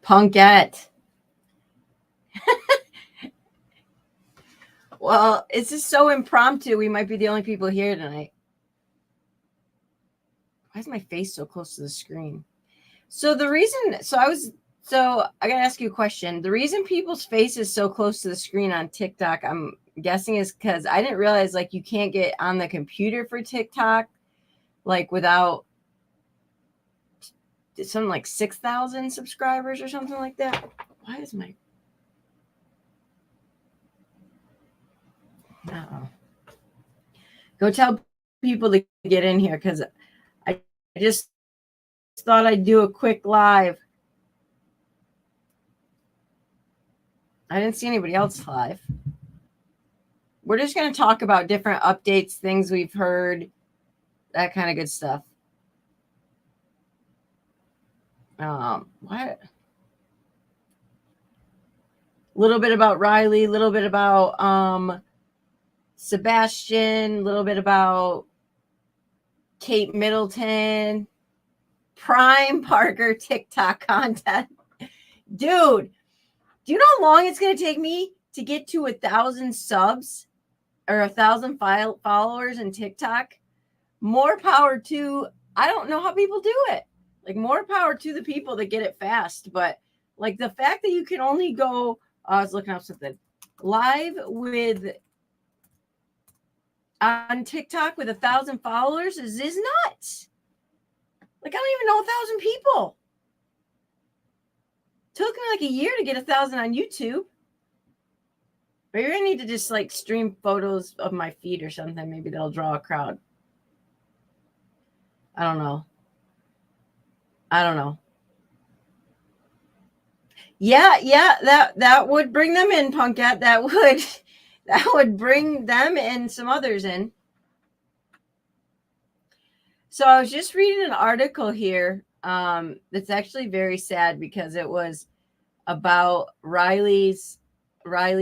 Punkette. Well, it's just so impromptu. We might be the only people here tonight. Why is my face so close to the screen? So the reason, I gotta ask you a question. The reason people's face is so close to the screen on TikTok, I'm guessing, is because I didn't realize like you can't get on the computer for TikTok, like without something like 6,000 subscribers or something like that. Why is my? Uh-oh. Go tell people to get in here because I just thought I'd do a quick live. I didn't see anybody else live. We're just going to talk about different updates, things we've heard, that kind of good stuff. What? A little bit about Riley, a little bit about Sebastian, a little bit about Kate Middleton, Prime Parker TikTok content. Dude, do you know how long it's going to take me to get to 1,000 subs or 1,000 followers in TikTok? More power to, I don't know how people do it. Like, more power to the people that get it fast. But like the fact that you can only go, I was looking up something, live with on TikTok with 1,000 followers is nuts. Like, I don't even know 1,000 people. It took me like a year to get 1,000 on YouTube. Maybe I need to just like stream photos of my feet or something. Maybe they'll draw a crowd. I don't know. Yeah, that would bring them in, Punkette. That would bring them and some others in. So I was just reading an article here that's actually very sad because it was about Riley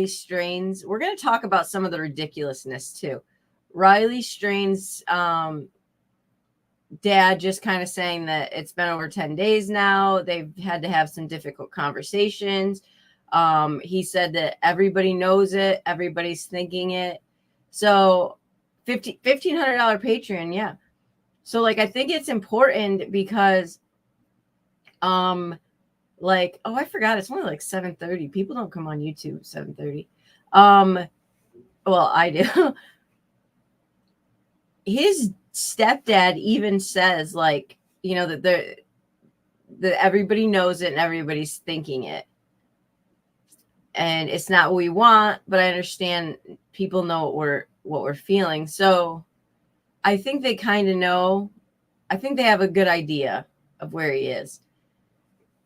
Strain's. We're going to talk about some of the ridiculousness too. Riley Strain's dad just kind of saying that it's been over 10 days now. They've had to have some difficult conversations. He said that everybody knows it. Everybody's thinking it. So $1,500 Patreon. Yeah. So like, I think it's important because, like, oh, I forgot. It's only like 7:30. People don't come on YouTube 7:30. Well, I do. His stepdad even says, like, you know, that everybody knows it and everybody's thinking it. And it's not what we want, but I understand people know what we're feeling. So I think they kind of know. I think they have a good idea of where he is.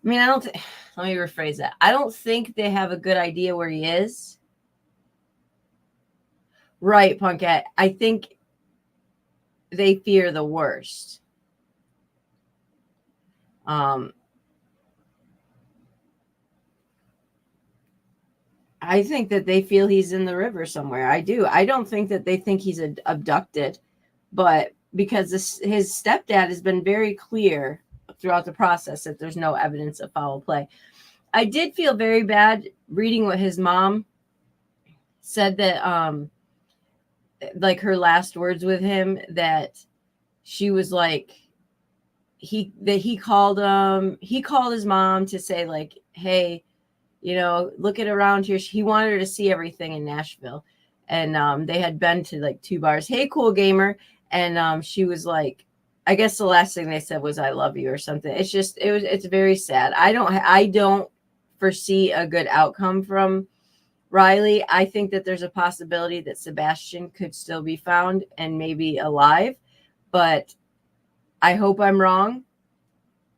I mean, let me rephrase that. I don't think they have a good idea where he is. Right, Punkette. I think they fear the worst. I think that they feel he's in the river somewhere. I do. I don't think that they think he's abducted, but because his stepdad has been very clear throughout the process that there's no evidence of foul play. I did feel very bad reading what his mom said, that like her last words with him, that she was like, he called his mom to say like, hey, you know, look at around here. He wanted her to see everything in Nashville. And they had been to like 2 bars. Hey, cool gamer. And she was like, I guess the last thing they said was, I love you or something. It's very sad. I don't foresee a good outcome from Riley. I think that there's a possibility that Sebastian could still be found and maybe alive, but I hope I'm wrong.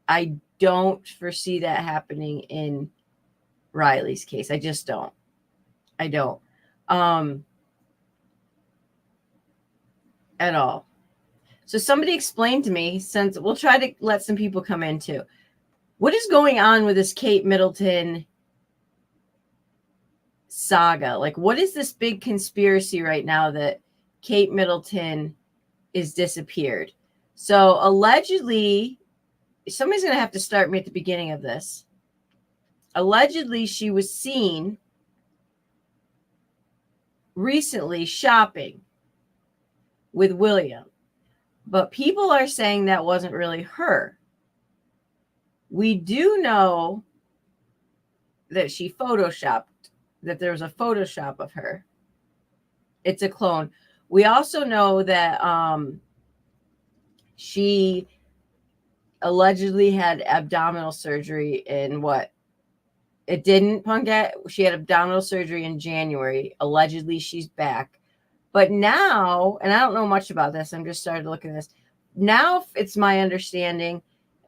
I don't foresee that happening in Riley's case. I just don't. I don't. At all. So somebody explain to me, since we'll try to let some people come in too. What is going on with this Kate Middleton saga? Like, what is this big conspiracy right now that Kate Middleton is disappeared? So allegedly, somebody's going to have to start me at the beginning of this. Allegedly, she was seen recently shopping with William, but people are saying that wasn't really her. We do know that she photoshopped, that there was a Photoshop of her. It's a clone. We also know that she allegedly had abdominal surgery in what? It didn't, Punkette. She had abdominal surgery in January. Allegedly, she's back. But now, and I don't know much about this, I'm just started looking at this. Now it's my understanding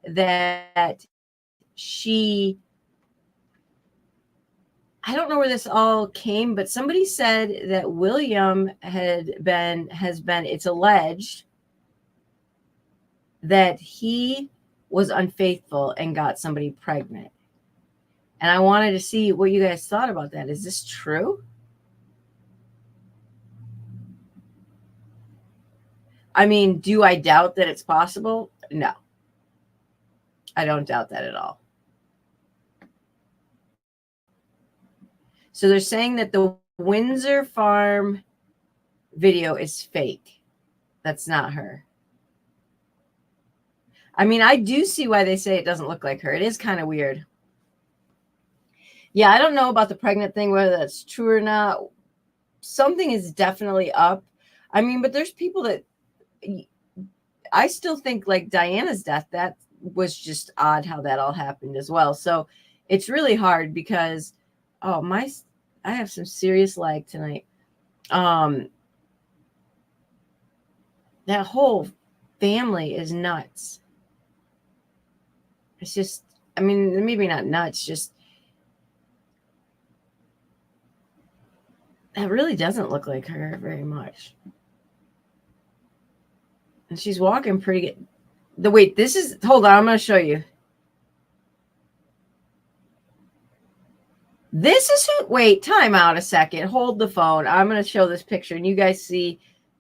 that she, I don't know where this all came, but somebody said that William has been, it's alleged that he was unfaithful and got somebody pregnant. And I wanted to see what you guys thought about that. Is this true? I mean, do I doubt that it's possible? No. I don't doubt that at all. So they're saying that the Windsor Farm video is fake. That's not her. I mean, I do see why they say it doesn't look like her. It is kind of weird. Yeah, I don't know about the pregnant thing, whether that's true or not. Something is definitely up. I mean, but there's people that I still think, like Diana's death, that was just odd how that all happened as well. So it's really hard because, I have some serious lag tonight. That whole family is nuts. It's just, I mean, maybe not nuts, just that really doesn't look like her very much. And she's walking pretty good. Wait, this is, hold on, I'm going to show you. This is who, wait, time out a second. Hold the phone. I'm going to show this picture and you guys see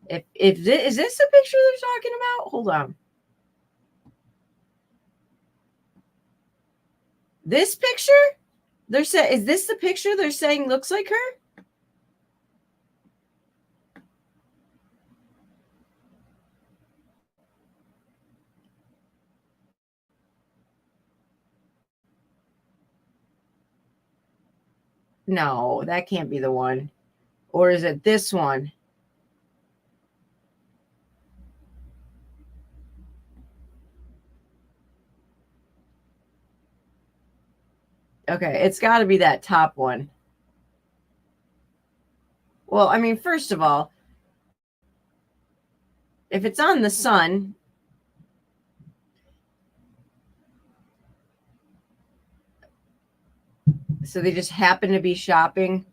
if this, is this the picture they're talking about? Hold on. This picture? They're saying, is this the picture they're saying looks like her? No, that can't be the one. Or is it this one? Okay, it's got to be that top one. Well, I mean, first of all, if it's on the sun, so they just happen to be shopping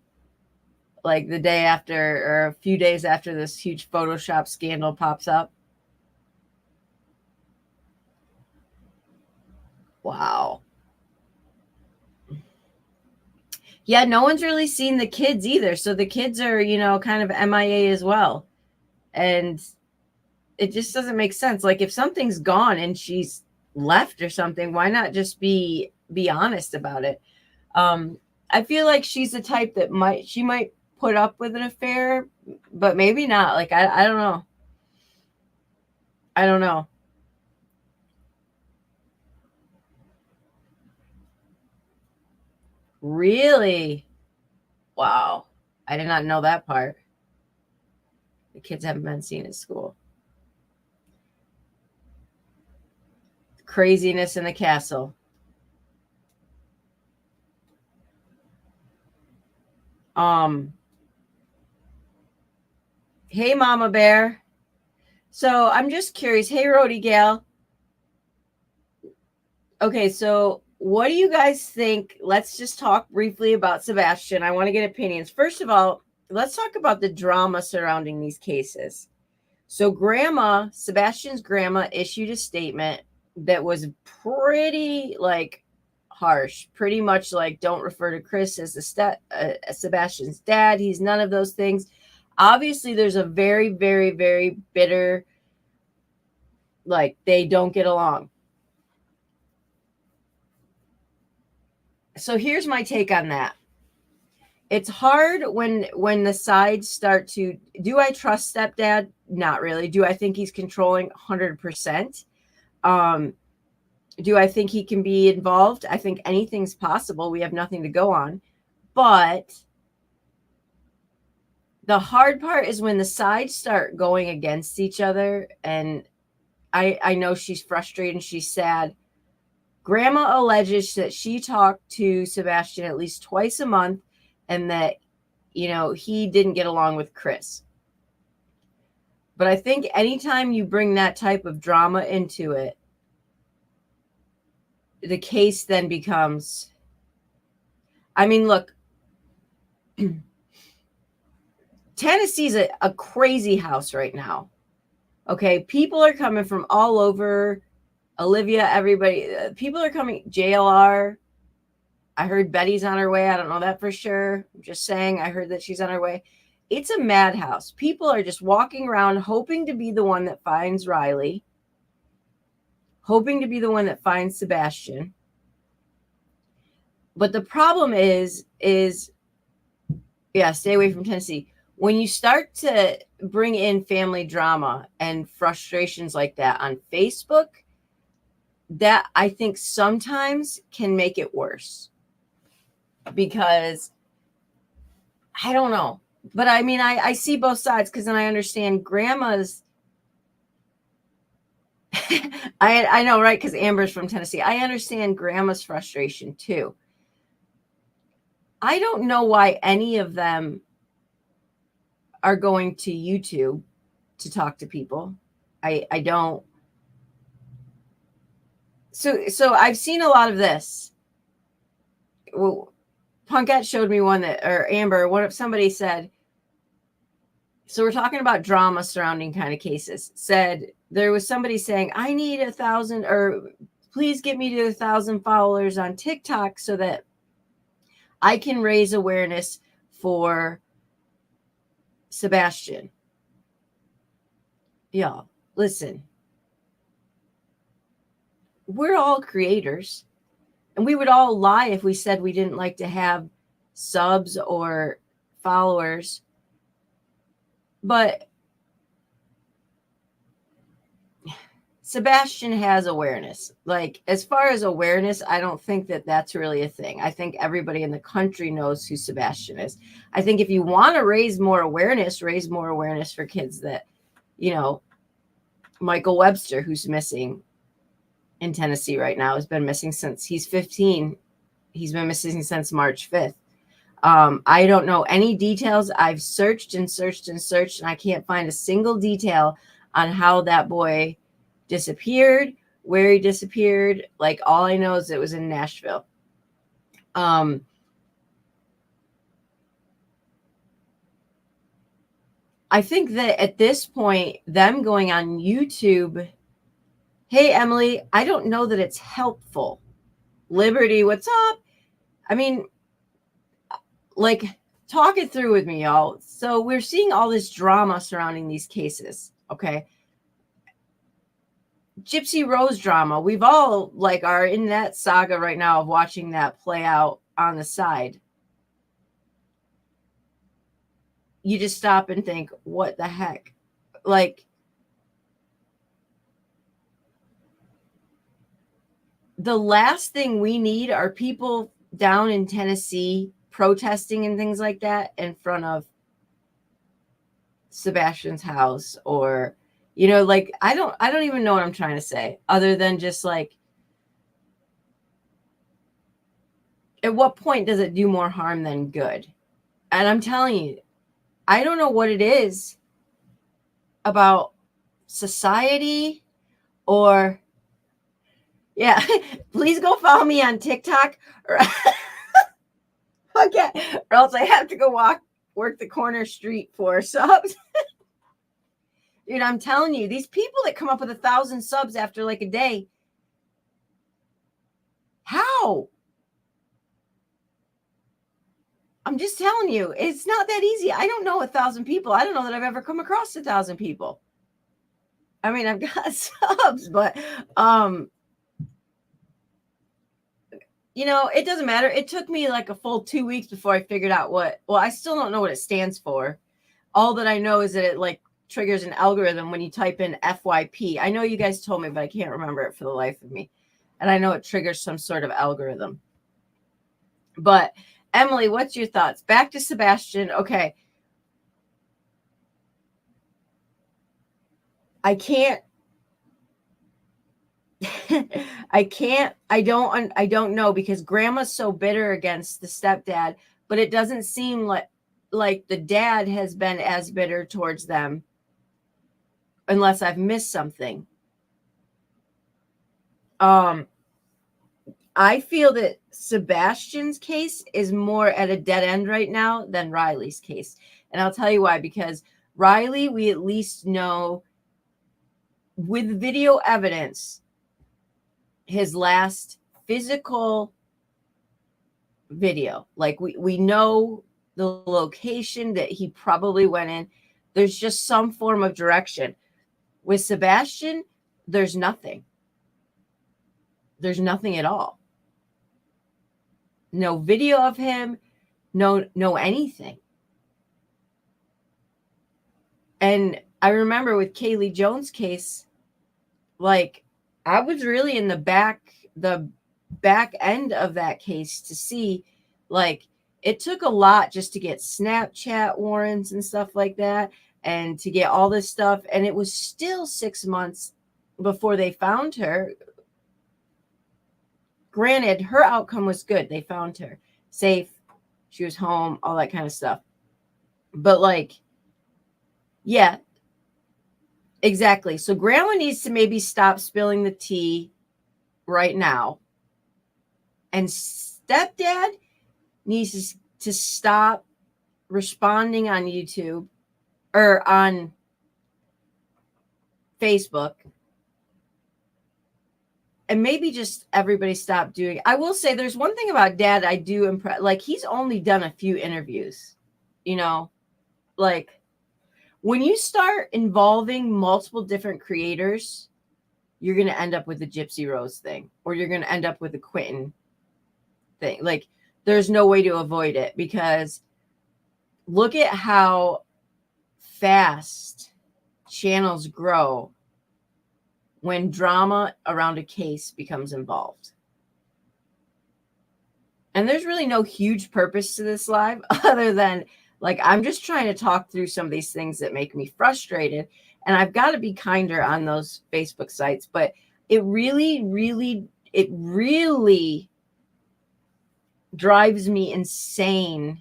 like the day after or a few days after this huge Photoshop scandal pops up. Wow. Yeah, no one's really seen the kids either. So the kids are, kind of MIA as well. And it just doesn't make sense. Like if something's gone and she's left or something, why not just be honest about it? I feel like she's the type that might put up with an affair, but maybe not. Like I don't know. I don't know. Really? Wow. I did not know that part. The kids haven't been seen at school. Craziness in the castle. Hey, Mama Bear. So I'm just curious. Hey, Rody Gal. Okay, so what do you guys think? Let's just talk briefly about Sebastian. I want to get opinions. First of all, let's talk about the drama surrounding these cases. So Sebastian's grandma issued a statement that was pretty harsh, pretty much like don't refer to Chris as Sebastian's dad. He's none of those things. Obviously, there's a very, very, very bitter, they don't get along. So here's my take on that. It's hard when the sides start to, do I trust stepdad? Not really. Do I think he's controlling 100%? Do I think he can be involved? I think anything's possible. We have nothing to go on. But the hard part is when the sides start going against each other. And I know she's frustrated and she's sad. Grandma alleges that she talked to Sebastian at least twice a month and that, he didn't get along with Chris. But I think anytime you bring that type of drama into it, the case then becomes, I mean, look, Tennessee's a crazy house right now. Okay. People are coming from all over. Olivia, everybody, people are coming. JLR. I heard Betty's on her way. I don't know that for sure. I'm just saying, I heard that she's on her way. It's a madhouse. People are just walking around hoping to be the one that finds Riley, hoping to be the one that finds Sebastian. But the problem is, yeah, stay away from Tennessee. When you start to bring in family drama and frustrations like that on Facebook, that I think sometimes can make it worse. Because I don't know. But I mean, I see both sides, because then I understand grandma's. I know, right? Because Amber's from Tennessee. I understand grandma's frustration too. I don't know why any of them are going to YouTube to talk to people. I don't. So I've seen a lot of this. Well, Punkette showed me one that, or Amber, what if somebody said, so we're talking about drama surrounding kind of cases, said there was somebody saying, I need 1,000, or please get me to 1,000 followers on TikTok so that I can raise awareness for Sebastian. Y'all, listen, we're all creators, and we would all lie if we said we didn't like to have subs or followers. But Sebastian has awareness. Like, as far as awareness, I don't think that that's really a thing. I think everybody in the country knows who Sebastian is. I think if you want to raise more awareness for kids that, Michael Webster, who's missing in Tennessee right now, has been missing since he's 15. He's been missing since March 5th. I don't know any details. I've searched and searched and searched, and I can't find a single detail on how that boy disappeared, where he disappeared. Like, all I know is it was in Nashville. I think that at this point, them going on YouTube, hey, Emily, I don't know that it's helpful. Liberty, what's up? I mean, like, talk it through with me, y'all. So we're seeing all this drama surrounding these cases, okay? Gypsy Rose drama. We've all are in that saga right now of watching that play out on the side. You just stop and think, what the heck? Like, the last thing we need are people down in Tennessee protesting and things like that in front of Sebastian's house, or I don't even know what I'm trying to say, other than just at what point does it do more harm than good? And I'm telling you, I don't know what it is about society, or yeah, please go follow me on TikTok, or okay, or else I have to go work the corner street for subs. Dude, I'm telling you, these people that come up with 1,000 subs after a day, how? I'm just telling you, it's not that easy. I don't know 1,000 people. I don't know that I've ever come across 1,000 people. I mean, I've got subs, but it doesn't matter. It took me like a full 2 weeks before I figured out I still don't know what it stands for. All that I know is that it like triggers an algorithm when you type in FYP. I know you guys told me, but I can't remember it for the life of me. And I know it triggers some sort of algorithm. But Emily, what's your thoughts? Back to Sebastian. Okay. I don't know, because grandma's so bitter against the stepdad, but it doesn't seem like the dad has been as bitter towards them, unless I've missed something. I feel that Sebastian's case is more at a dead end right now than Riley's case. And I'll tell you why, because Riley, we at least know with video evidence, his last physical video, like we know the location that he probably went in. There's just some form of direction. With Sebastian, there's nothing. There's nothing at all. No video of him, no anything. And I remember with Kaylee Jones' case, like I was really in the back end of that case to see, like, it took a lot just to get Snapchat warrants and stuff like that, and to get all this stuff. And it was still 6 months before they found her. Granted, her outcome was good. They found her safe. She was home, all that kind of stuff. But like, yeah, exactly. So grandma needs to maybe stop spilling the tea right now. And stepdad needs to stop responding on YouTube or on Facebook. And maybe just everybody stop doing it. I will say there's one thing about dad I do impress. Like, he's only done a few interviews, like when you start involving multiple different creators, you're going to end up with the Gypsy Rose thing, or you're going to end up with the Quentin thing. Like, there's no way to avoid it, because look at how fast channels grow when drama around a case becomes involved. And there's really no huge purpose to this live other than, like, I'm just trying to talk through some of these things that make me frustrated. And I've got to be kinder on those Facebook sites. But it really drives me insane,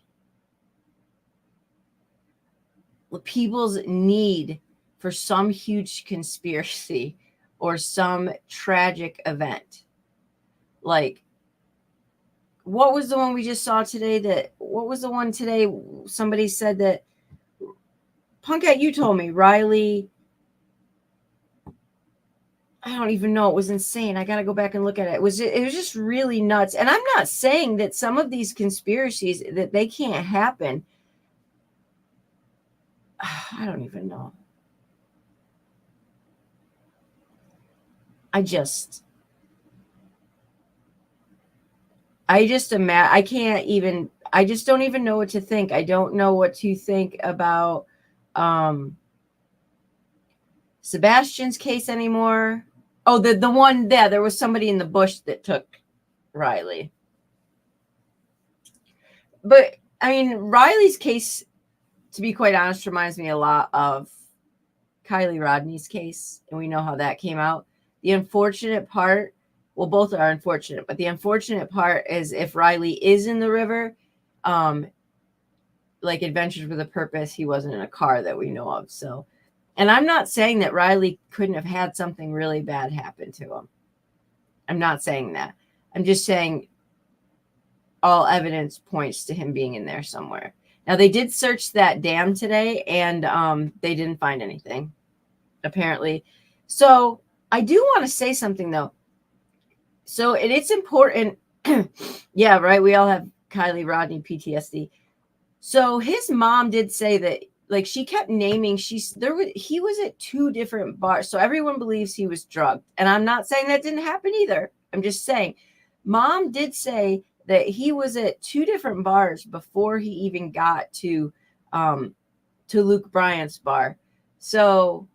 people's need for some huge conspiracy or some tragic event. Like, what was the one we just saw today? What was the one today? Somebody said that, Punkette, you told me, Riley, I don't even know. It was insane. I got to go back and look at it. It was just really nuts. And I'm not saying that some of these conspiracies, that they can't happen. I don't even know. I just imagine. I just don't even know what to think. I don't know what to think about Sebastian's case anymore. Oh, the one there was somebody in the bush that took Riley. But I mean, Riley's case, to be quite honest, reminds me a lot of Kylie Rodney's case, and we know how that came out. The unfortunate part, well, both are unfortunate, but the unfortunate part is if Riley is in the river, like Adventures with a Purpose, he wasn't in a car that we know of. So, and I'm not saying that Riley couldn't have had something really bad happen to him. I'm not saying that. I'm just saying all evidence points to him being in there somewhere. Now, they did search that dam today, and they didn't find anything, apparently. So I do want to say something, though. So it's important. Yeah, right. We all have Kylie Rodney PTSD. So his mom did say that, like, she kept naming, he was at 2 different bars. So everyone believes he was drugged. And I'm not saying that didn't happen either. I'm just saying Mom did say that he was at 2 different bars before he even got to Luke Bryant's bar. So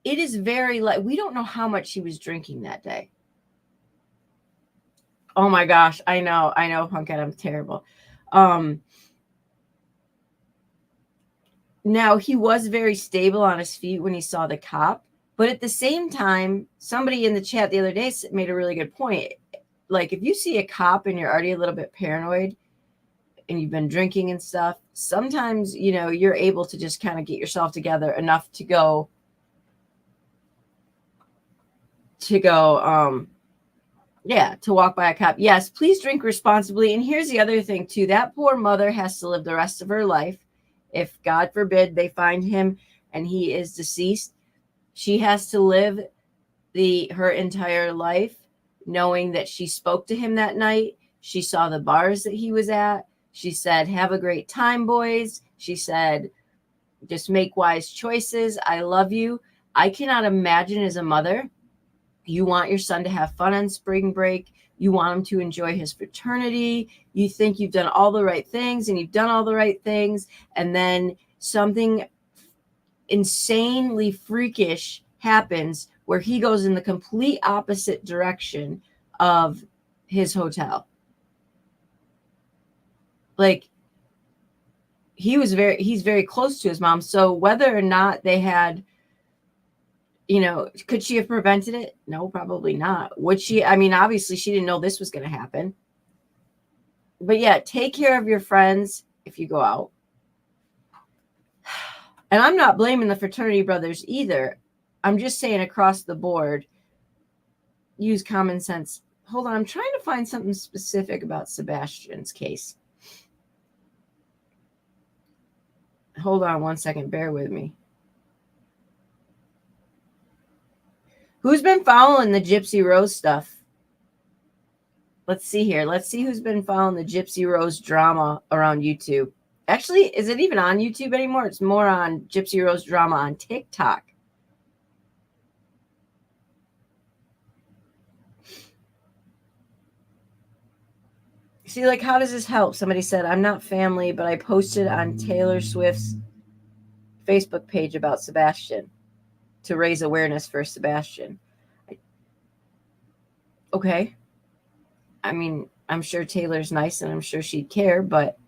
it is very like, we don't know how much he was drinking that day. Oh my gosh, I know, Punkhead, I'm terrible. Now he was very stable on his feet when he saw the cop, but at the same time, somebody in the chat the other day made a really good point. Like, if you see a cop and you're already a little bit paranoid and you've been drinking and stuff, sometimes, you know, you're able to just kind of get yourself together enough to go to walk by a cop. Yes, please drink responsibly. And here's the other thing too. That poor mother has to live the rest of her life. If God forbid they find him and he is deceased, she has to live her entire life knowing that she spoke to him that night. She saw the bars that he was at. She said, "Have a great time, boys." She said, "Just make wise choices. I love you." I cannot imagine as a mother, you want your son to have fun on spring break. You want him to enjoy his fraternity. You think you've done all the right things and you've done all the right things. And then something insanely freakish happens where he goes in the complete opposite direction of his hotel. Like, he's very close to his mom. So whether or not they had, you know, could she have prevented it? No, probably not. Would she? I mean, obviously she didn't know this was going to happen. But yeah, take care of your friends if you go out. And I'm not blaming the fraternity brothers either. I'm just saying across the board, use common sense. Hold on, I'm trying to find something specific about Sebastian's case. Hold on one second, bear with me. Who's been following the Gypsy Rose stuff? Let's see here. Let's see who's been following the Gypsy Rose drama around YouTube. Actually, is it even on YouTube anymore? It's more on Gypsy Rose drama on TikTok. See, like, how does this help? Somebody said, "I'm not family, but I posted on Taylor Swift's Facebook page about Sebastian to raise awareness for Sebastian." Okay. I mean, I'm sure Taylor's nice and I'm sure she'd care, but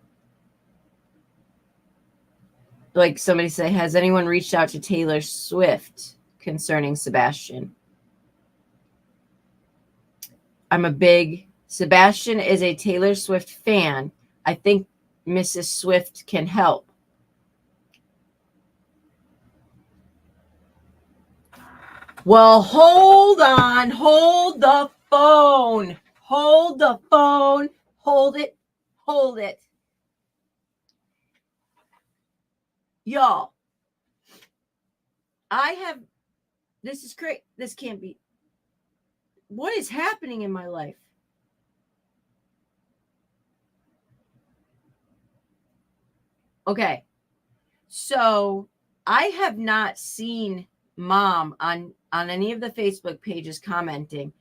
like somebody said, has anyone reached out to Taylor Swift concerning Sebastian? Sebastian is a Taylor Swift fan. I think Mrs. Swift can help. Well, hold on. Hold the phone. Hold the phone. Hold it. Hold it. Y'all, this is great. This can't be. What is happening in my life? Okay. So I have not seen Mom on any of the Facebook pages commenting.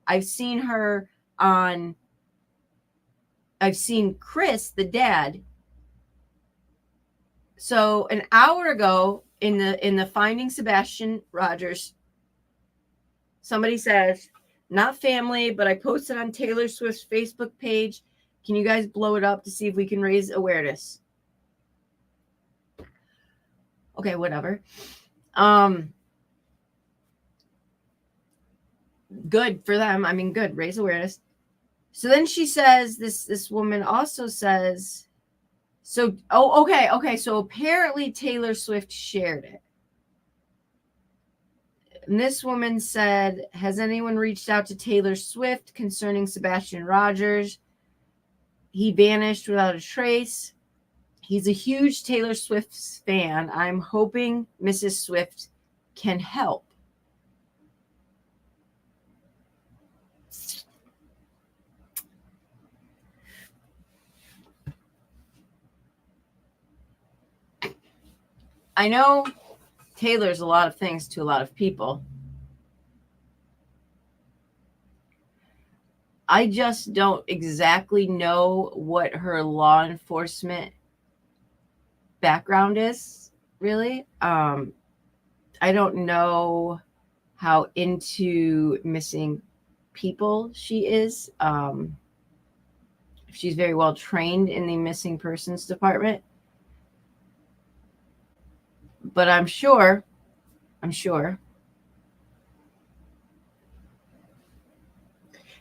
I've seen her I've seen Chris, the dad. So an hour ago in the Finding Sebastian Rogers, somebody says, "Not family, but I posted on Taylor Swift's Facebook page. Can you guys blow it up to see if we can raise awareness?" Okay, whatever. Good for them. I mean, good, raise awareness. So then she says, this woman also says, okay. So apparently Taylor Swift shared it. And this woman said, "Has anyone reached out to Taylor Swift concerning Sebastian Rogers? He vanished without a trace. He's a huge Taylor Swift fan. I'm hoping Mrs. Swift can help." I know Taylor's a lot of things to a lot of people. I just don't exactly know what her law enforcement background is, really. I don't know how into missing people she is. She's very well trained in the missing persons department. But I'm sure.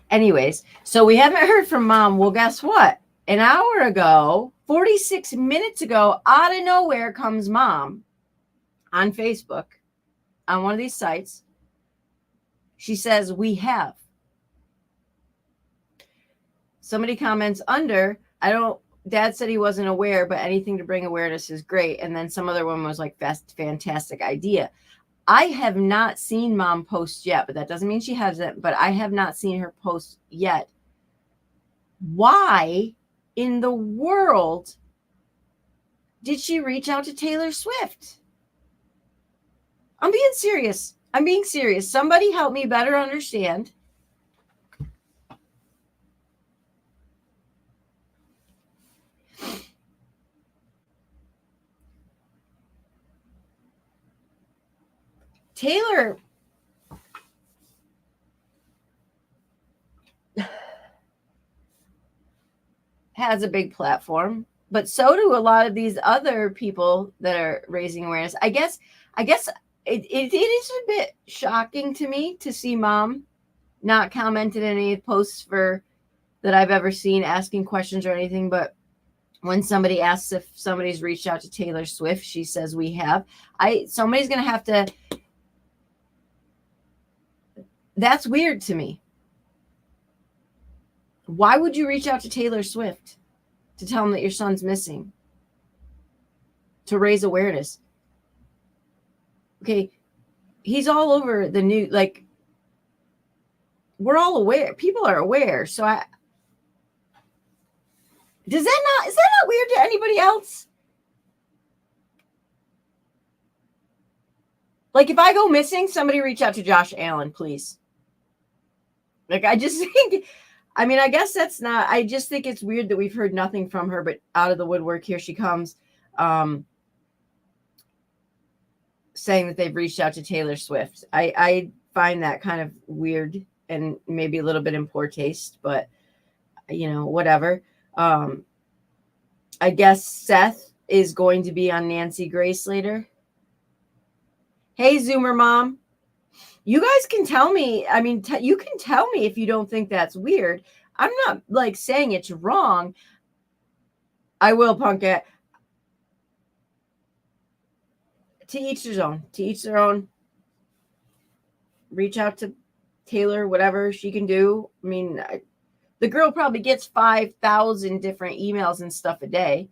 Anyways, so we haven't heard from Mom. Well, guess what? An hour ago, 46 minutes ago, out of nowhere comes Mom on Facebook, on one of these sites. She says, we have. Somebody comments under, Dad said he wasn't aware, but anything to bring awareness is great. And then some other woman was like, fantastic idea. I have not seen Mom post yet, but that doesn't mean she hasn't, but I have not seen her post yet. Why in the world did she reach out to Taylor Swift? I'm being serious. Somebody help me better understand. Taylor has a big platform, but so do a lot of these other people that are raising awareness. I guess it is a bit shocking to me to see Mom not commented in any posts that I've ever seen asking questions or anything. But when somebody asks if somebody's reached out to Taylor Swift, she says we have. Somebody's going to have to. That's weird to me. Why would you reach out to Taylor Swift to tell him that your son's missing? To raise awareness. Okay, he's all over the news. Like, we're all aware. People are aware. So is that not weird to anybody else? Like, if I go missing, somebody reach out to Josh Allen, please. Like, I just think, I guess that's not, I just think it's weird that we've heard nothing from her, but out of the woodwork, here she comes, saying that they've reached out to Taylor Swift. I find that kind of weird and maybe a little bit in poor taste, but, whatever. I guess Seth is going to be on Nancy Grace later. Hey, Zoomer Mom. You guys can tell me. You can tell me if you don't think that's weird. I'm not like saying it's wrong. I will, Punkette. To each their own. To each their own. Reach out to Taylor, whatever she can do. The girl probably gets 5,000 different emails and stuff a day.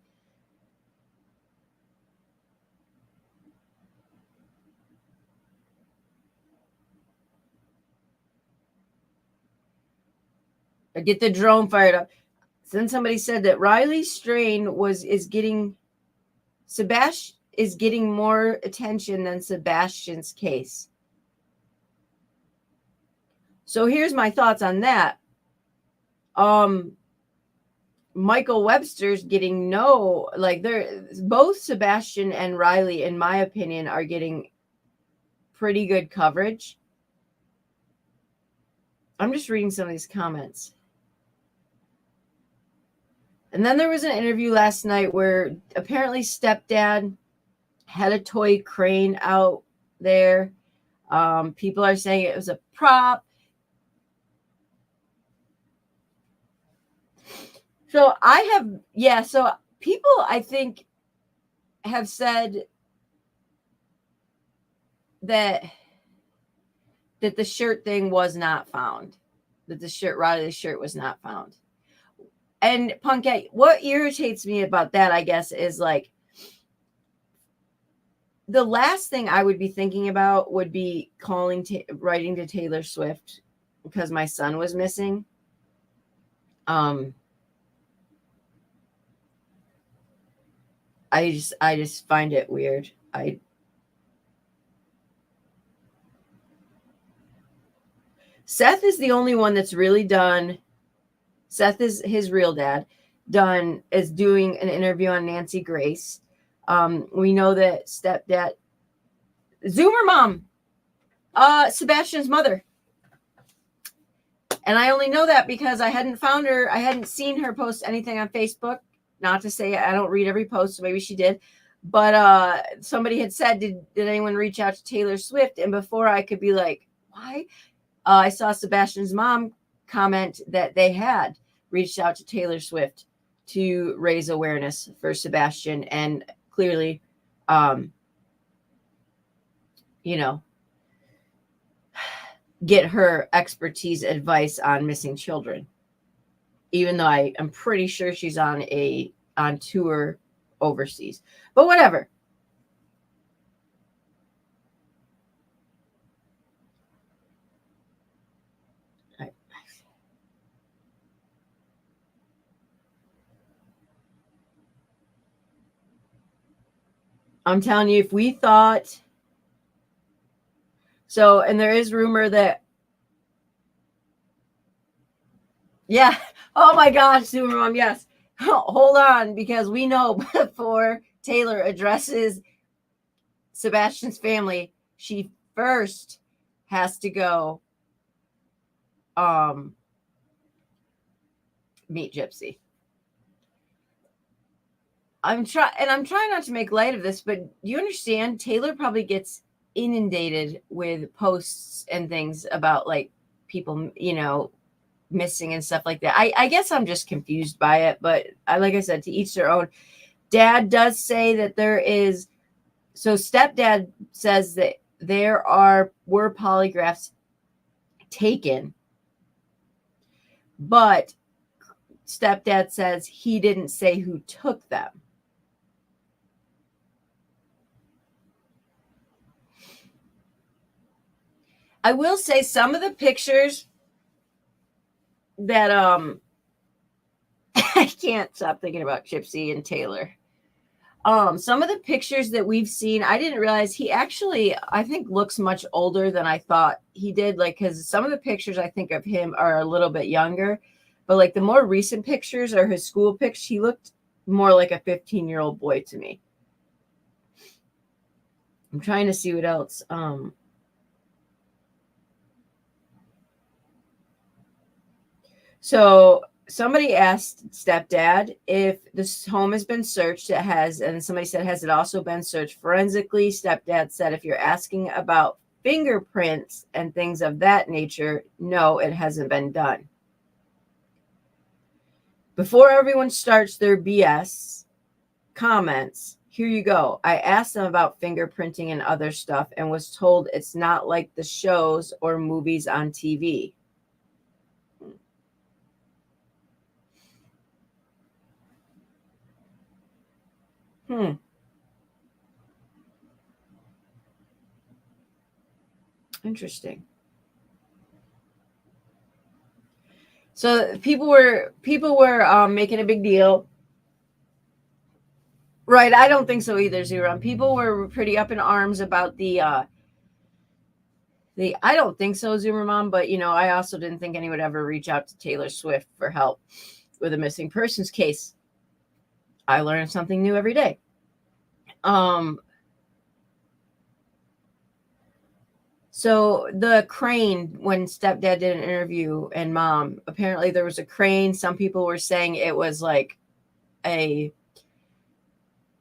I get the drone fired up. Then somebody said that Riley Strain is getting more attention than Sebastian's case. So here's my thoughts on that. Michael Webster's getting both Sebastian and Riley, in my opinion, are getting pretty good coverage. I'm just reading some of these comments. And then there was an interview last night where apparently stepdad had a toy crane out there. People are saying it was a prop. So so people, I think, have said that the shirt thing was not found, that Riley's shirt was not found. And Punkette, what irritates me about that, I guess, is like the last thing I would be thinking about would be writing to Taylor Swift because my son was missing. I just find it weird. Seth is the only one that's really done Seth is his real dad. Dunn is doing an interview on Nancy Grace. We know that stepdad, Zoomer mom, Sebastian's mother. And I only know that because I hadn't found her. I hadn't seen her post anything on Facebook. Not to say I don't read every post, so maybe she did. But somebody had said, did anyone reach out to Taylor Swift? And before I could be like, why? I saw Sebastian's mom comment that they had reached out to Taylor Swift to raise awareness for Sebastian and clearly, get her expertise advice on missing children, even though I am pretty sure she's on tour overseas, but whatever. I'm telling you, if we thought so, and there is rumor that, yeah, oh my gosh, Super Mom, yes. Hold on, because we know before Taylor addresses Sebastian's family, she first has to go meet Gypsy. I'm trying not to make light of this, but you understand Taylor probably gets inundated with posts and things about like people, missing and stuff like that. I guess I'm just confused by it, but like I said, to each their own. Dad does say that there is, so stepdad says that there were polygraphs taken, but stepdad says he didn't say who took them. I will say some of the pictures that I can't stop thinking about Gypsy and Taylor. Some of the pictures that we've seen, I didn't realize he actually, I think, looks much older than I thought he did. Like, because some of the pictures I think of him are a little bit younger, but like the more recent pictures are his school pics. He looked more like a 15-year-old boy to me. I'm trying to see what else. So somebody asked stepdad if this home has been searched. It has. And somebody said, has it also been searched forensically? Stepdad said, if you're asking about fingerprints and things of that nature, no, it hasn't been done. Before everyone starts their BS comments, here you go. I asked them about fingerprinting and other stuff and was told it's not like the shows or movies on TV. Interesting. So people were making a big deal. Right. I don't think so either, Zero. People were pretty up in arms about I don't think so, Zoomer Mom, but I also didn't think anyone would ever reach out to Taylor Swift for help with a missing persons case. I learn something new every day. So the crane, when stepdad did an interview and mom, apparently there was a crane. Some people were saying it was like a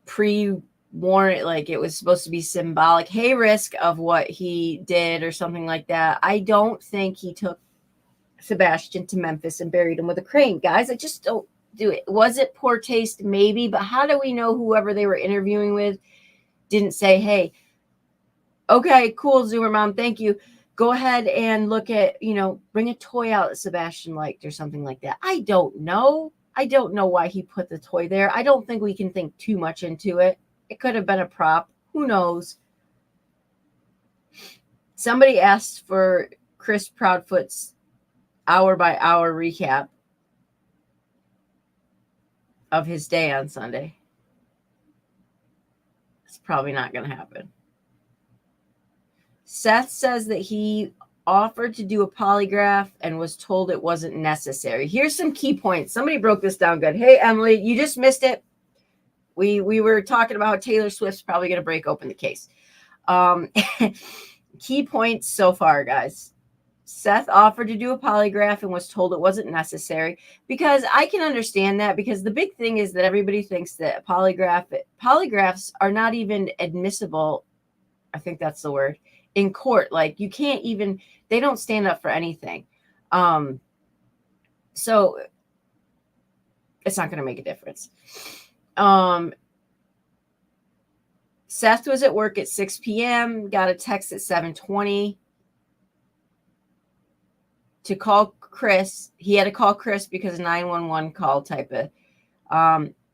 pre-warn, like it was supposed to be symbolic, hey, risk of what he did or something like that. I don't think he took Sebastian to Memphis and buried him with a crane. Guys, I just don't do it. Was it poor taste? Maybe, but how do we know whoever they were interviewing with didn't say, hey, okay, cool, Zoomer Mom, thank you. Go ahead and look at, bring a toy out that Sebastian liked or something like that. I don't know. I don't know why he put the toy there. I don't think we can think too much into it. It could have been a prop. Who knows? Somebody asked for Chris Proudfoot's hour-by-hour recap of his day on Sunday. It's probably not going to happen. Seth says that he offered to do a polygraph and was told it wasn't necessary. Here's some key points. Somebody broke this down good. Hey, Emily, you just missed it. We were talking about how Taylor Swift's probably going to break open the case. Key points so far, guys. Seth offered to do a polygraph and was told it wasn't necessary, because I can understand that, because the big thing is that everybody thinks that polygraphs are not even admissible. I think that's the word, in court. Like, you can't even, they don't stand up for anything. So it's not going to make a difference. Seth was at work at 6 p.m., got a text at 7:20 to call Chris. He had to call Chris because 911 call type of.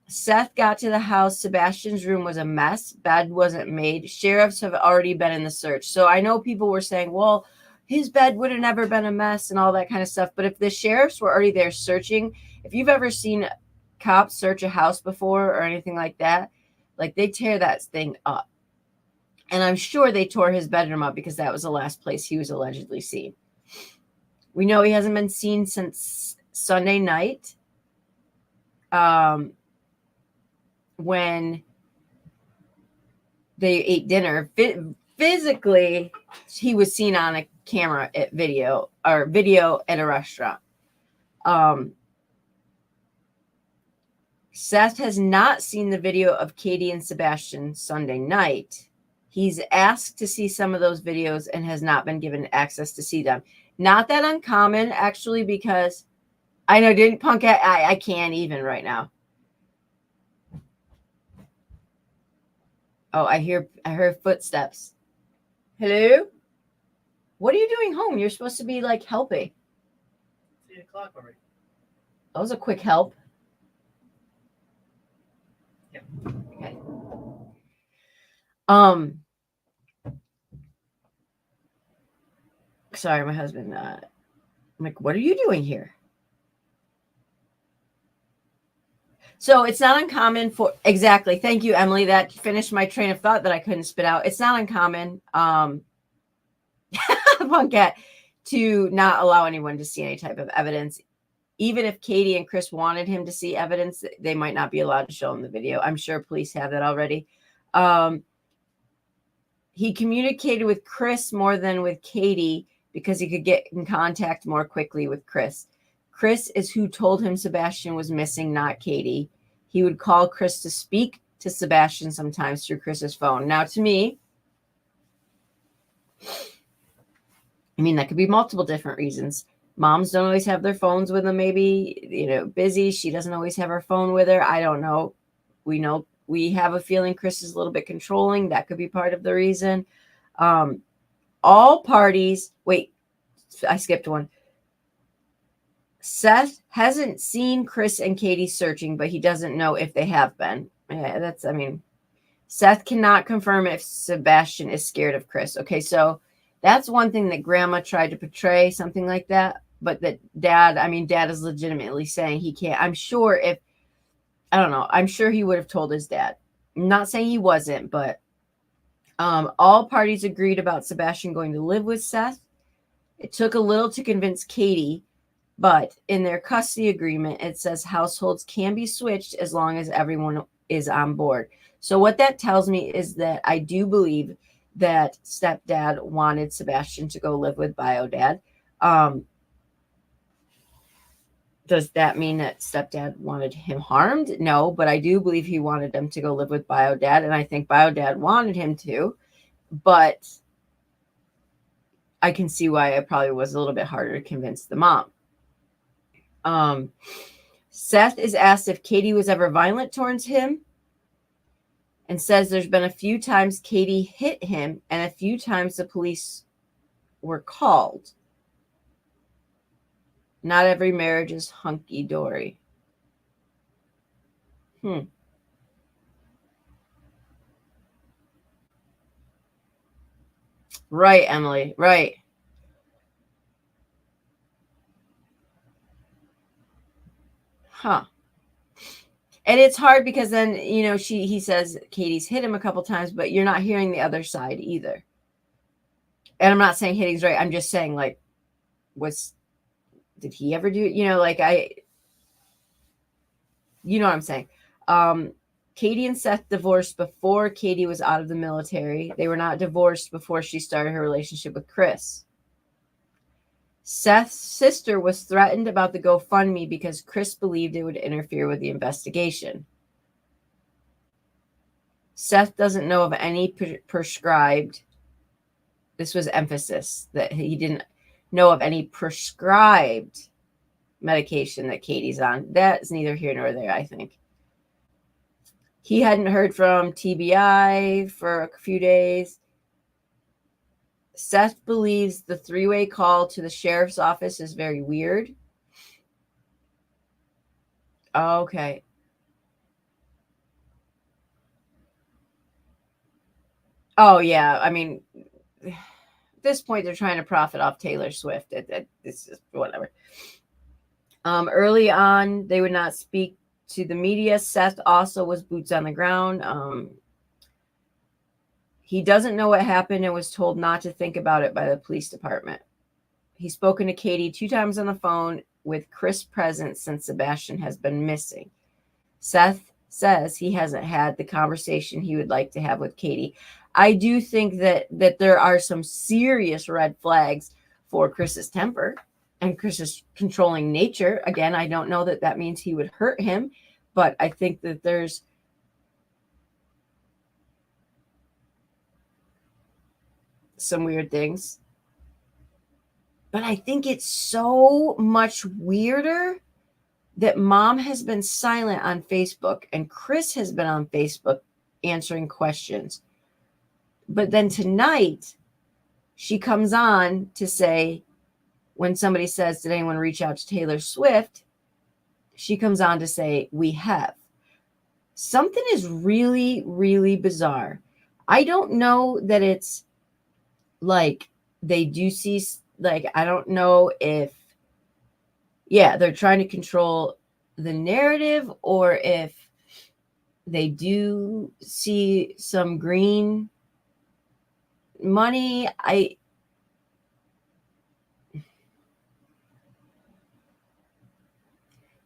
Seth got to the house. Sebastian's room was a mess. Bed wasn't made. Sheriffs have already been in the search. So I know people were saying, well, his bed would have never been a mess and all that kind of stuff. But if the sheriffs were already there searching, if you've ever seen cops search a house before or anything like that, like, they tear that thing up. And I'm sure they tore his bedroom up because that was the last place he was allegedly seen. We know he hasn't been seen since Sunday night, when they ate dinner. Physically, he was seen on a camera at video at a restaurant. Seth has not seen the video of Katie and Sebastian Sunday night. He's asked to see some of those videos and has not been given access to see them. Not that uncommon, actually, because I know, didn't Punk, I can't even right now. Oh, I heard footsteps. Hello? What are you doing home? You're supposed to be like helping. It's 8 o'clock already. That was a quick help. Yeah. Okay. Sorry, my husband. I'm like, what are you doing here? So it's not uncommon for, exactly. Thank you, Emily. That finished my train of thought that I couldn't spit out. It's not uncommon, Punkette, to not allow anyone to see any type of evidence. Even if Katie and Chris wanted him to see evidence, they might not be allowed to show him the video. I'm sure police have that already. He communicated with Chris more than with Katie because he could get in contact more quickly with Chris. Chris is who told him Sebastian was missing, not Katie. He would call Chris to speak to Sebastian sometimes through Chris's phone. Now, to me, I mean, that could be multiple different reasons. Moms don't always have their phones with them, maybe, busy. She doesn't always have her phone with her. I don't know. We have a feeling Chris is a little bit controlling. That could be part of the reason. All parties, wait, I skipped one. Seth hasn't seen Chris and Katie searching, but he doesn't know if they have been. Yeah, Seth cannot confirm if Sebastian is scared of Chris. Okay, so that's one thing that Grandma tried to portray, something like that. But that Dad is legitimately saying he can't. I'm sure I'm sure he would have told his dad. I'm not saying he wasn't, but all parties agreed about Sebastian going to live with Seth. It took a little to convince Katie, but in their custody agreement, it says households can be switched as long as everyone is on board. So what that tells me is that I do believe that stepdad wanted Sebastian to go live with bio dad. Does that mean that stepdad wanted him harmed? No, but I do believe he wanted him to go live with bio dad, and I think bio dad wanted him to, but I can see why it probably was a little bit harder to convince the mom. Seth is asked if Katie was ever violent towards him and says there's been a few times Katie hit him and a few times the police were called. Not every marriage is hunky-dory. Right, Emily. Right. Huh. And it's hard because then, he says Katie's hit him a couple times, but you're not hearing the other side either. And I'm not saying hitting's right. I'm just saying, like, did he ever do, you know, like you know what I'm saying? Katie and Seth divorced before Katie was out of the military. They were not divorced before she started her relationship with Chris. Seth's sister was threatened about the GoFundMe because Chris believed it would interfere with the investigation. Seth doesn't know of any prescribed, this was emphasis, that he didn't know of any prescribed medication that Katie's on. That's neither here nor there, I think. He hadn't heard from TBI for a few days. Seth believes the three-way call to the sheriff's office is very weird. Okay. Oh, yeah. I mean, at this point, they're trying to profit off Taylor Swift. It's just whatever. Early on, they would not speak to the media. Seth also was boots on the ground. He doesn't know what happened and was told not to think about it by the police department. He's spoken to Katie 2 times on the phone with Chris present since Sebastian has been missing. Seth says he hasn't had the conversation he would like to have with Katie. I do think that there are some serious red flags for Chris's temper and Chris's controlling nature. Again, I don't know that that means he would hurt him, but I think that there's some weird things. But I think it's so much weirder that mom has been silent on Facebook and Chris has been on Facebook answering questions. But then tonight, she comes on to say, when somebody says, did anyone reach out to Taylor Swift? She comes on to say, we have. Something is really, really bizarre. I don't know that it's like they do see, like, I don't know if, yeah, they're trying to control the narrative or if they do see some green money.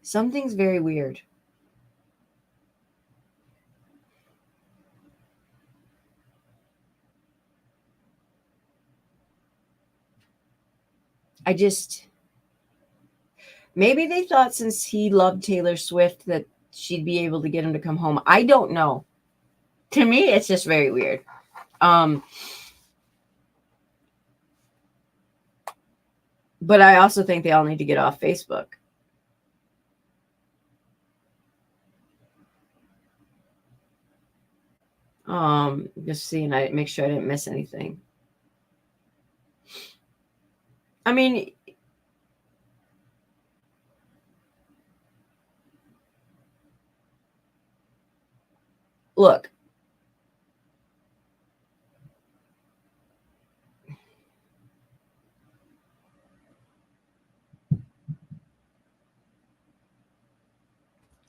Something's very weird. Maybe they thought since he loved Taylor Swift that she'd be able to get him to come home. I don't know. To me, it's just very weird. But I also think they all need to get off Facebook. Just seeing, I make sure I didn't miss anything. I mean, look.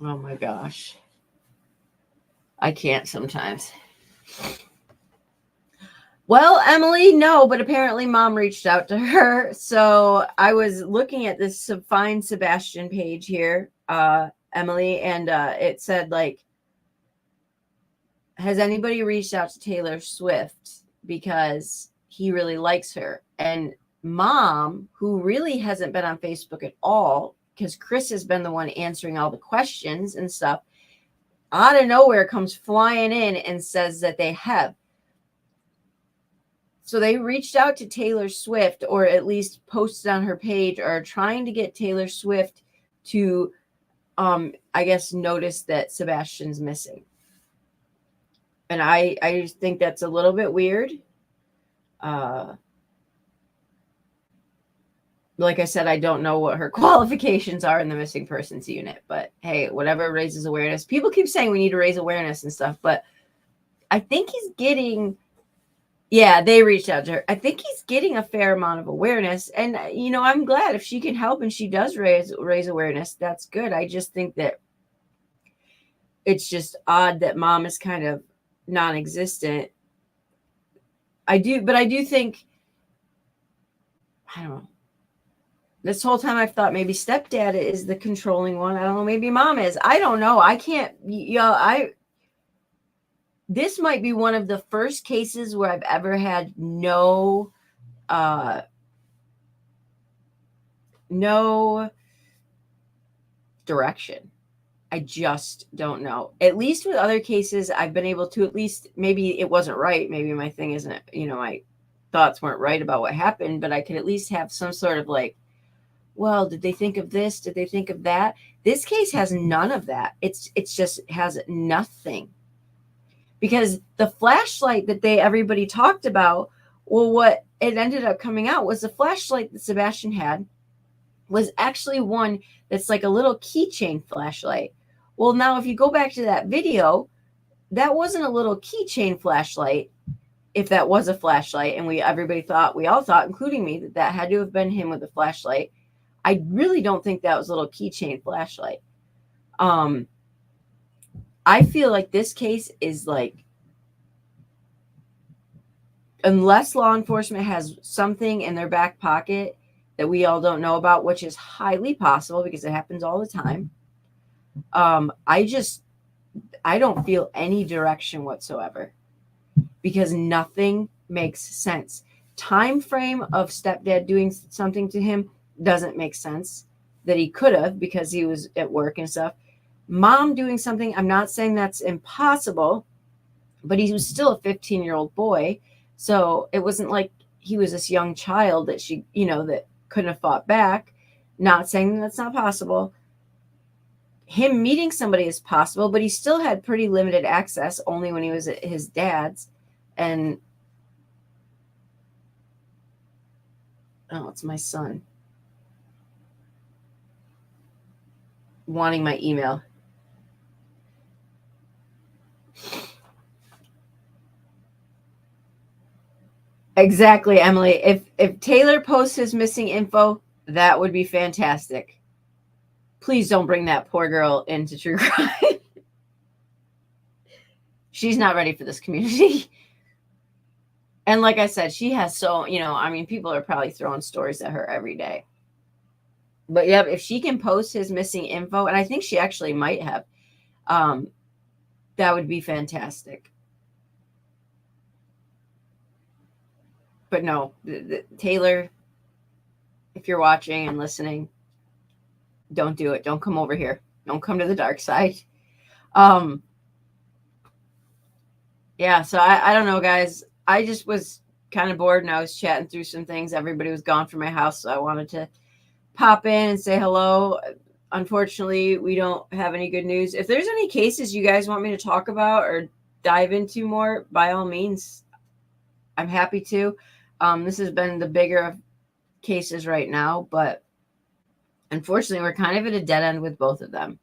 Oh my gosh. I can't sometimes. Well, Emily, no, but apparently mom reached out to her. So I was looking at this Find Sebastian page here, Emily, and it said, like, has anybody reached out to Taylor Swift because he really likes her? And mom, who really hasn't been on Facebook at all, because Chris has been the one answering all the questions and stuff, out of nowhere comes flying in and says that they have. So they reached out to Taylor Swift, or at least posted on her page, or trying to get Taylor Swift to, I guess, notice that Sebastian's missing. And I just think that's a little bit weird. Like I said, I don't know what her qualifications are in the missing persons unit, but hey, whatever raises awareness. People keep saying we need to raise awareness and stuff, but I think he's getting, yeah, they reached out to her. I think he's getting a fair amount of awareness. And, you know, I'm glad if she can help and she does raise awareness, that's good. I just think that it's just odd that mom is kind of non-existent. I do think I don't know. This whole time I've thought maybe stepdad is the controlling one. I don't know. Maybe mom is. I don't know. I can't, this might be one of the first cases where I've ever had no direction. I just don't know. At least with other cases, I've been able to, at least, maybe it wasn't right. Maybe my thing isn't, my thoughts weren't right about what happened, but I could at least have some sort of like, well, did they think of this? Did they think of that? This case has none of that. It's just has nothing. Because the flashlight that everybody talked about, well, what it ended up coming out was the flashlight that Sebastian had was actually one that's like a little keychain flashlight. Well, now if you go back to that video, that wasn't a little keychain flashlight. If that was a flashlight, and we all thought, including me, that had to have been him with a flashlight. I really don't think that was a little keychain flashlight. I feel like this case is like, unless law enforcement has something in their back pocket that we all don't know about, which is highly possible because it happens all the time. I don't feel any direction whatsoever because nothing makes sense. Time frame of stepdad doing something to him doesn't make sense, that he could have because he was at work and stuff. Mom doing something, I'm not saying that's impossible, but he was still a 15-year-old boy. So it wasn't like he was this young child that she, that couldn't have fought back. Not saying that's not possible. Him meeting somebody is possible, but he still had pretty limited access only when he was at his dad's. And it's my son wanting my email. Exactly, Emily. If Taylor posts his missing info, that would be fantastic. Please don't bring that poor girl into true crime. She's not ready for this community. And like I said, she has people are probably throwing stories at her every day. But yeah, if she can post his missing info, and I think she actually might have, that would be fantastic. But no, Taylor, if you're watching and listening, don't do it. Don't come over here. Don't come to the dark side. Yeah, so I don't know, guys. I just was kind of bored and I was chatting through some things. Everybody was gone from my house, so I wanted to pop in and say hello. Unfortunately, we don't have any good news. If there's any cases you guys want me to talk about or dive into more, by all means, I'm happy to. This has been the bigger of cases right now, but unfortunately, we're kind of at a dead end with both of them.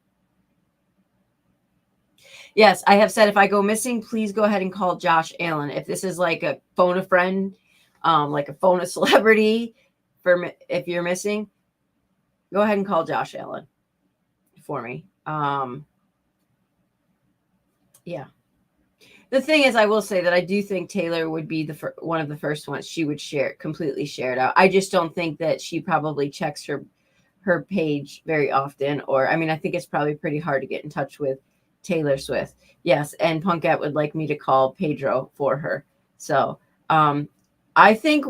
Yes, I have said if I go missing, please go ahead and call Josh Allen. If this is like a phone a friend, like a phone a celebrity, if you're missing, go ahead and call Josh Allen for me. Yeah. The thing is, I will say that I do think Taylor would be one of the first ones she would completely share it out. I just don't think that she probably checks her page very often. Or, I think it's probably pretty hard to get in touch with Taylor Swift. Yes, and Punkette would like me to call Pedro for her. So I think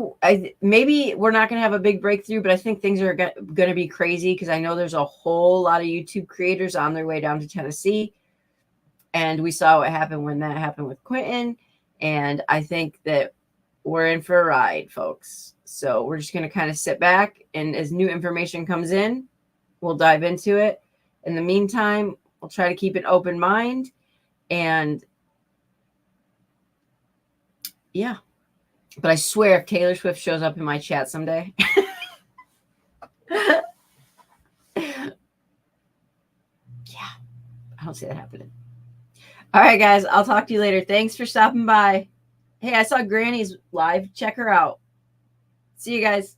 maybe we're not going to have a big breakthrough, but I think things are going to be crazy because I know there's a whole lot of YouTube creators on their way down to Tennessee. And we saw what happened when that happened with Quentin. And I think that we're in for a ride, folks. So we're just going to kind of sit back. And as new information comes in, we'll dive into it. In the meantime, we'll try to keep an open mind. And yeah. But I swear if Taylor Swift shows up in my chat someday. Yeah. I don't see that happening. All right, guys. I'll talk to you later. Thanks for stopping by. Hey, I saw Granny's live. Check her out. See you guys.